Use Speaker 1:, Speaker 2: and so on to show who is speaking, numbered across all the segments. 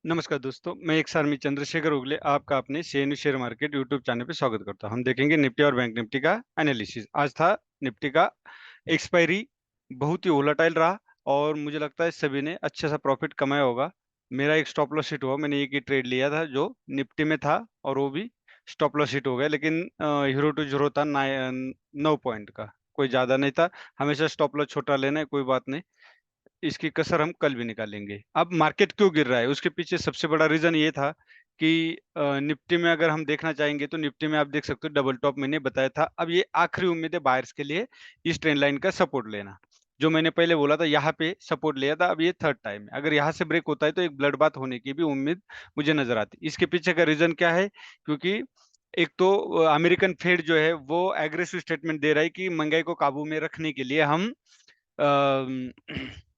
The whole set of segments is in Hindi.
Speaker 1: नमस्कार दोस्तों, मैं एक सारमी चंद्रशेखर उगले आपका अपने share share market YouTube channel पे स्वागत करता हूं। हम देखेंगे निफ्टी और बैंक निफ्टी का एनालिसिस। आज था निफ्टी का एक्सपायरी, बहुत ही वोलाटाइल रहा और मुझे लगता है सभी ने अच्छा सा प्रॉफिट कमाया होगा। मेरा एक स्टॉप लॉस हिट हुआ, मैंने एक ही ट्रेड लिया था जो निफ्टी में था और वो भी स्टॉप लॉस हिट हो गया, लेकिन हीरो टू जीरो था 9 पॉइंट का, कोई ज्यादा नहीं था। हमेशा स्टॉप लॉस छोटा लेना है, कोई बात नहीं, इसकी कसर हम कल भी निकालेंगे। अब मार्केट क्यों गिर रहा है, उसके पीछे सबसे बड़ा रीजन ये था कि निफ्टी में अगर हम देखना चाहेंगे तो निफ्टी में आप देख सकते हो डबल टॉप मैंने बताया था। अब ये आखिरी उम्मीद है बायर्स के लिए इस ट्रेंड लाइन का सपोर्ट लेना। जो मैंने पहले बोला था यहाँ पे सपोर्ट लिया था, अब ये थर्ड टाइम है। अगर यहाँ से ब्रेक होता है तो एक ब्लड बाथ होने की भी उम्मीद मुझे नजर आती है। इसके पीछे का रीजन क्या है? क्योंकि एक तो अमेरिकन फेड जो है वो एग्रेसिव स्टेटमेंट दे रहा है कि महंगाई को काबू में रखने के लिए हम अम,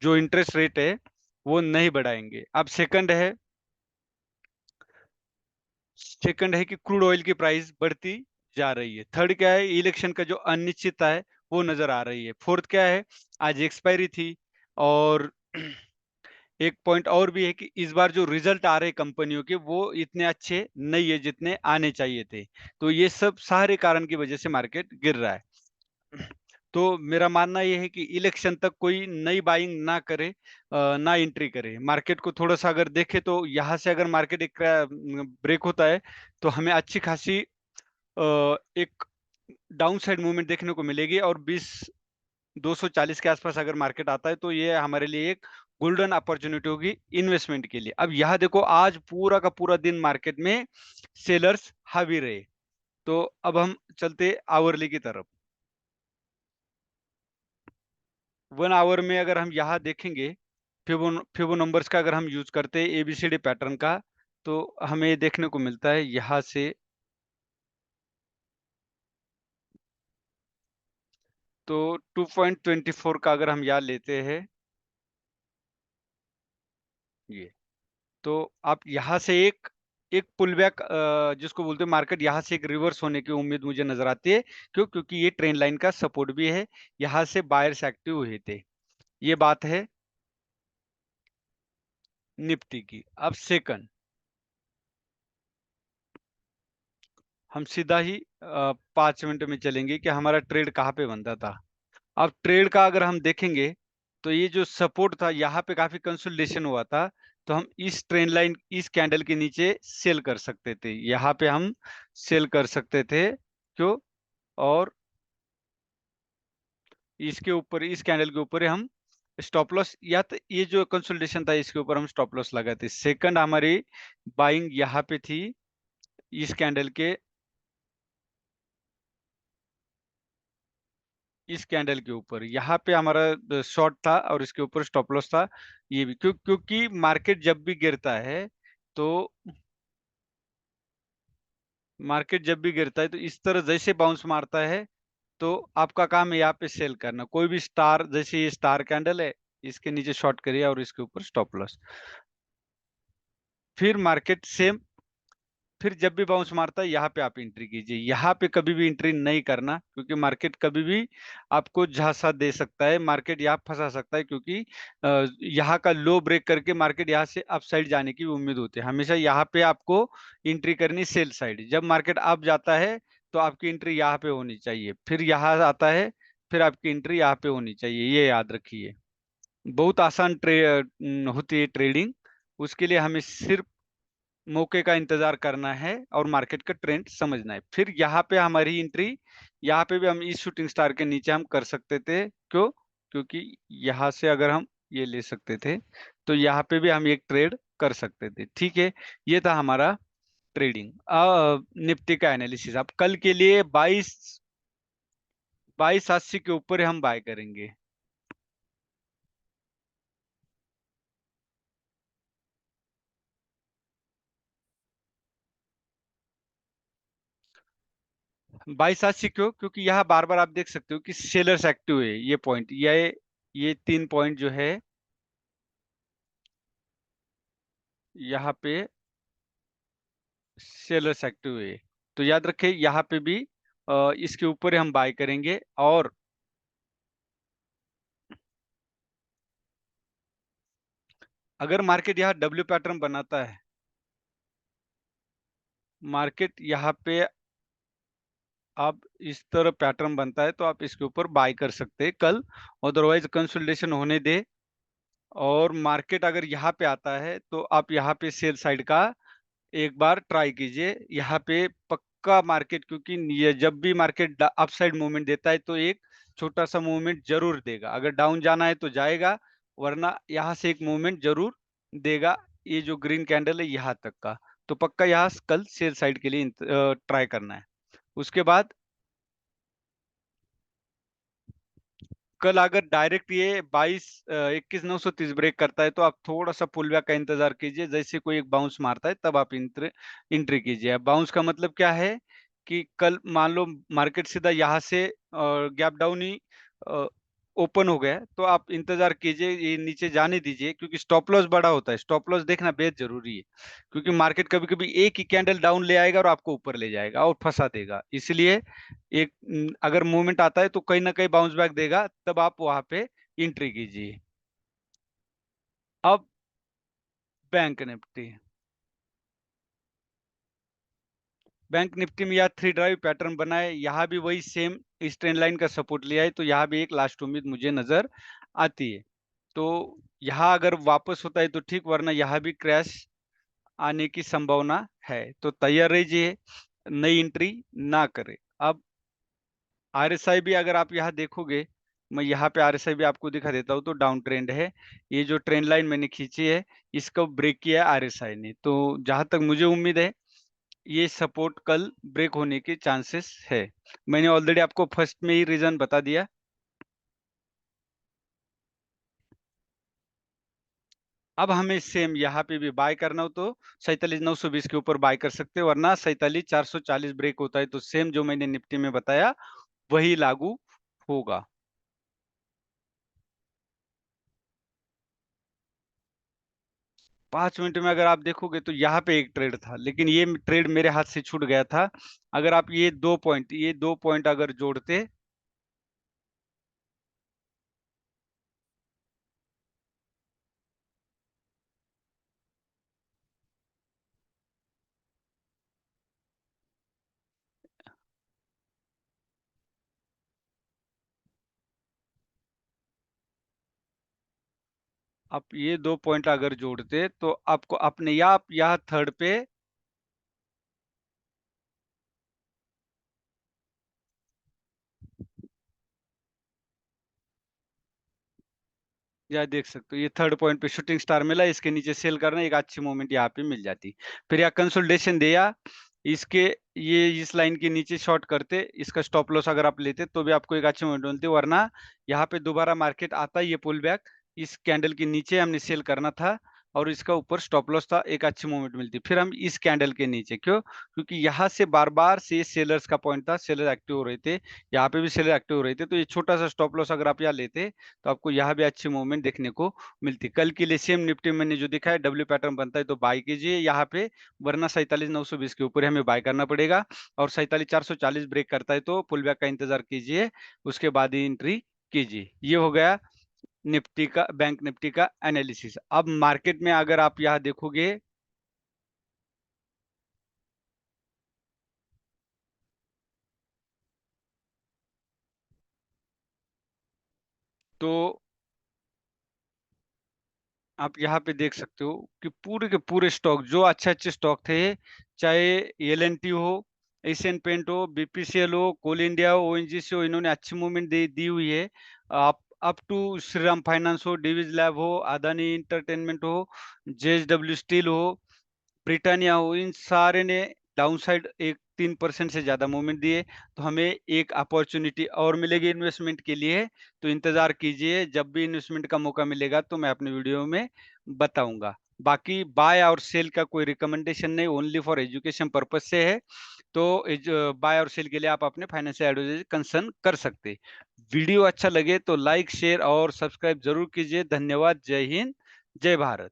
Speaker 1: जो इंटरेस्ट रेट है वो नहीं बढ़ाएंगे। अब सेकंड है कि क्रूड ऑयल की प्राइस बढ़ती जा रही है। थर्ड क्या है? इलेक्शन का जो अनिश्चितता है वो नजर आ रही है। फोर्थ क्या है? आज एक्सपायरी थी और एक पॉइंट और भी है कि इस बार जो रिजल्ट आ रहे कंपनियों के वो इतने अच्छे नहीं है जितने आने चाहिए थे। तो ये सब सारे कारण की वजह से मार्केट गिर रहा है। तो मेरा मानना ये है कि इलेक्शन तक कोई नई बाइंग ना करे, ना एंट्री करे। मार्केट को थोड़ा सा अगर देखे तो यहाँ से अगर मार्केट एक ब्रेक होता है तो हमें अच्छी खासी एक डाउन साइड मूवमेंट देखने को मिलेगी और 240 के आसपास अगर मार्केट आता है तो ये हमारे लिए एक गोल्डन अपॉर्चुनिटी होगी इन्वेस्टमेंट के लिए। अब यहाँ देखो, आज पूरा का पूरा दिन मार्केट में सेलर्स हावी रहे। तो अब हम चलते आवरली की तरफ। 1 आवर में अगर हम यहाँ देखेंगे, फिबो नंबर्स का अगर हम यूज करते हैं एबीसीडी पैटर्न का, तो हमें ये देखने को मिलता है यहाँ से। तो 2.24 का अगर हम यहाँ लेते हैं ये, तो आप यहाँ से एक एक पुल बैक जिसको बोलते हैं मार्केट, यहाँ से एक रिवर्स होने की उम्मीद मुझे नजर आती है। क्योंकि ये ट्रेंड लाइन का सपोर्ट भी है, यहाँ से बायर्स एक्टिव हुए थे। ये बात है निफ्टी की। अब सेकंड, हम सीधा ही 5 मिनट में चलेंगे कि हमारा ट्रेड कहाँ पे बनता था। अब ट्रेड का अगर हम देखेंगे तो ये जो सपोर्ट था यहाँ पे काफी कंसोलिडेशन हुआ था। तो हम इस ट्रेंड लाइन, इस कैंडल के नीचे सेल कर सकते थे, यहाँ पे हम सेल कर सकते थे। क्यों? और इसके ऊपर, इस कैंडल के ऊपर ही हम स्टॉप लॉस, या तो ये जो कंसोलिडेशन था इसके ऊपर हम स्टॉप लॉस लगाते। सेकंड हमारी बाइंग यहाँ पे थी, इस कैंडल के, इस कैंडल के ऊपर यहाँ पे हमारा शॉर्ट था और इसके ऊपर स्टॉप लॉस था। ये भी क्योंकि मार्केट जब भी गिरता है तो तो इस तरह जैसे बाउंस मारता है तो आपका काम है यहाँ पे सेल करना। कोई भी स्टार, जैसे ये स्टार कैंडल है, इसके नीचे शॉर्ट करिए और इसके ऊपर स्टॉप लॉस। फिर मार्केट सेम, फिर जब भी बाउंस मारता है यहाँ पे आप एंट्री कीजिए। यहाँ पे कभी भी एंट्री नहीं करना, क्योंकि मार्केट कभी भी आपको झांसा दे सकता है, मार्केट यहाँ फंसा सकता है। क्योंकि यहाँ का लो ब्रेक करके मार्केट यहाँ से अपसाइड जाने की उम्मीद होती है। हमेशा यहाँ पे आपको एंट्री करनी सेल साइड। जब मार्केट अप जाता है तो आपकी एंट्री यहाँ पे होनी चाहिए, फिर यहाँ आता है, फिर आपकी एंट्री यहाँ पे होनी चाहिए। ये याद रखिए। बहुत आसान होती है ट्रेडिंग। उसके लिए हमें सिर्फ मौके का इंतजार करना है और मार्केट का ट्रेंड समझना है। फिर यहाँ पे हमारी एंट्री, यहाँ पे भी हम इस शूटिंग स्टार के नीचे हम कर सकते थे। क्यों? क्योंकि यहाँ से अगर हम ये ले सकते थे तो यहाँ पे भी हम एक ट्रेड कर सकते थे। ठीक है, ये था हमारा ट्रेडिंग। निफ्टी का एनालिसिस। अब कल के लिए 2280 के ऊपर हम बाय करेंगे। 2280 क्यों? क्योंकि यहाँ बार बार आप देख सकते हो कि सेलर्स एक्टिव है। ये पॉइंट, ये 3 पॉइंट जो है यहाँ पे सेलर्स एक्टिव है। तो याद रखें यहाँ पे भी इसके ऊपर हम बाय करेंगे। और अगर मार्केट यहाँ डब्ल्यू पैटर्न बनाता है, मार्केट यहाँ पे आप इस तरह पैटर्न बनता है तो आप इसके ऊपर बाय कर सकते हैं कल। अदरवाइज कंसोलिडेशन होने दे, और मार्केट अगर यहाँ पे आता है तो आप यहाँ पे सेल साइड का एक बार ट्राई कीजिए। यहाँ पे पक्का मार्केट, क्योंकि ये जब भी मार्केट अपसाइड मूवमेंट देता है तो एक छोटा सा मूवमेंट जरूर देगा। अगर डाउन जाना है तो जाएगा, वरना यहाँ से एक मूवमेंट जरूर देगा। ये जो ग्रीन कैंडल है यहाँ तक का, तो पक्का यहाँ कल सेल साइड के लिए ट्राई करना है। उसके बाद कल अगर डायरेक्ट ये 21,930 ब्रेक करता है तो आप थोड़ा सा पुल बैक का इंतजार कीजिए। जैसे कोई एक बाउंस मारता है तब आप एंट्री कीजिए। बाउंस का मतलब क्या है कि कल मान लो मार्केट सीधा यहाँ से गैप डाउन ही ओपन हो गया है, तो आप इंतजार कीजिए, ये नीचे जाने दीजिए, क्योंकि स्टॉप लॉस बड़ा होता है। स्टॉप लॉस देखना बेहद जरूरी है, क्योंकि मार्केट कभी कभी एक ही कैंडल डाउन ले आएगा और आपको ऊपर ले जाएगा और फंसा देगा। इसलिए एक अगर मूवमेंट आता है तो कहीं ना कहीं बाउंस बैक देगा, तब आप वहां पे एंट्री कीजिए। अब बैंक निफ्टी, बैंक निफ्टी में यहाँ थ्री ड्राइव पैटर्न बना है। यहाँ भी वही सेम इस ट्रेंड लाइन का सपोर्ट लिया है, तो यहाँ भी एक लास्ट उम्मीद मुझे नजर आती है। तो यहाँ अगर वापस होता है तो ठीक, वरना यहाँ भी क्रैश आने की संभावना है, तो तैयार रहिए, नई एंट्री ना करें। अब आरएसआई भी अगर आप यहाँ देखोगे, मैं यहाँ पे आरएसआई भी आपको दिखा देता हूँ, तो डाउन ट्रेंड है। ये जो ट्रेंड लाइन मैंने खींची है, इसको ब्रेक किया है आरएसआई ने, तो जहां तक मुझे उम्मीद है ये सपोर्ट कल ब्रेक होने के चांसेस है। मैंने ऑलरेडी आपको फर्स्ट में ही रीजन बता दिया। अब हमें सेम यहाँ पे भी बाय करना हो तो 47,920 के ऊपर बाय कर सकते हो, वरना 47,440 ब्रेक होता है तो सेम जो मैंने निफ्टी में बताया वही लागू होगा। 5 मिनट में अगर आप देखोगे तो यहाँ पे एक ट्रेड था, लेकिन ये ट्रेड मेरे हाथ से छूट गया था। अगर आप ये दो पॉइंट अगर जोड़ते, आप ये 2 पॉइंट अगर जोड़ते तो आपको अपने या आप यहाँ थर्ड पे या देख सकते हो, ये थर्ड पॉइंट पे शूटिंग स्टार मिला, इसके नीचे सेल करना, एक अच्छी मूवमेंट यहाँ पे मिल जाती। फिर यहाँ कंसोलिडेशन दिया, इसके ये इस लाइन के नीचे शॉर्ट करते, इसका स्टॉप लॉस अगर आप लेते तो भी आपको एक अच्छी मूवमेंट मिलती, वरना यहाँ पे दोबारा मार्केट आता, ये पुल बैक इस कैंडल के नीचे हमने सेल करना था और इसका ऊपर स्टॉप लॉस था, एक अच्छी मूवमेंट मिलती। फिर हम इस कैंडल के नीचे, क्यों, क्योंकि यहाँ से बार बार से सेलर्स का पॉइंट था, सेलर एक्टिव हो रहे थे, यहाँ पे भी सेलर एक्टिव हो रहे थे, तो ये छोटा सा स्टॉप लॉस अगर आप यहाँ लेते तो आपको यहाँ भी अच्छी मूवमेंट देखने को मिलती। कल के लिए सेम निफ्टी मैंने जो दिखा है डब्ल्यू पैटर्न बनता है तो बाय कीजिए यहाँ पे, वरना 47,920 के ऊपर हमें बाय करना पड़ेगा। और 47,440 ब्रेक करता है तो पुल बैक का इंतजार कीजिए, उसके बाद ही एंट्री कीजिए। ये हो गया निफ्टी का, बैंक निफ्टी का एनालिसिस। अब मार्केट में अगर आप यहाँ देखोगे तो आप यहाँ पे देख सकते हो कि पूरे के पूरे स्टॉक, जो अच्छे अच्छे स्टॉक थे, चाहे एल&टी हो, एशियन पेंट हो, बीपीसीएल हो, कोल इंडिया हो, ओएनजीसी हो, इन्होंने अच्छी मूवमेंट दी हुई है। आप अप टू श्रीराम फाइनेंस हो, डिविज लैब हो, अदानी इंटरटेनमेंट हो, जेएसडब्ल्यू स्टील हो, ब्रिटानिया हो, इन सारे ने डाउन साइड एक 3% से ज्यादा मूवमेंट दिए। तो हमें एक अपॉर्चुनिटी और मिलेगी इन्वेस्टमेंट के लिए, तो इंतजार कीजिए, जब भी इन्वेस्टमेंट का मौका मिलेगा तो मैं अपने वीडियो में बताऊंगा। बाकी बाय और सेल का कोई रिकमेंडेशन नहीं, ओनली फॉर एजुकेशन पर्पज से है। तो बाय और सेल के लिए आप अपने फाइनेंशियल एडवाइजर कंसर्न कर सकते। वीडियो अच्छा लगे तो लाइक शेयर और सब्सक्राइब जरूर कीजिए। धन्यवाद। जय हिंद, जय भारत।